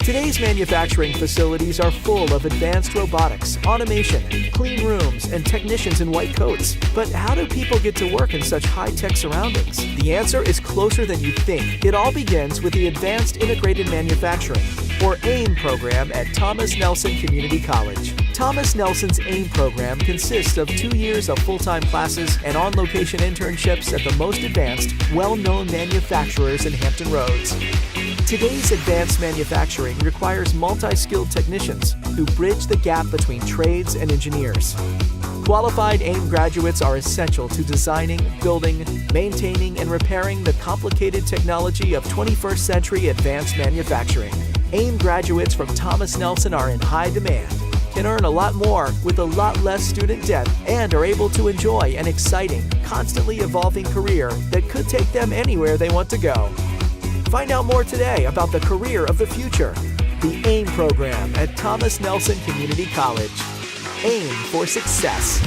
Today's manufacturing facilities are full of advanced robotics, automation, clean rooms, and technicians in white coats. But how do people get to work in such high-tech surroundings? The answer is closer than you think. It all begins with the Advanced Integrated Manufacturing, or AIM program at Thomas Nelson Community College. Thomas Nelson's AIM program consists of 2 years of full-time classes and on-location internships at the most advanced, well-known manufacturers in Hampton Roads. Today's advanced manufacturing requires multi-skilled technicians who bridge the gap between trades and engineers. Qualified AIM graduates are essential to designing, building, maintaining, and repairing the complicated technology of 21st century advanced manufacturing. AIM graduates from Thomas Nelson are in high demand, can earn a lot more with a lot less student debt, and are able to enjoy an exciting, constantly evolving career that could take them anywhere they want to go. Find out more today about the career of the future. The AIM program at Thomas Nelson Community College. AIM for success.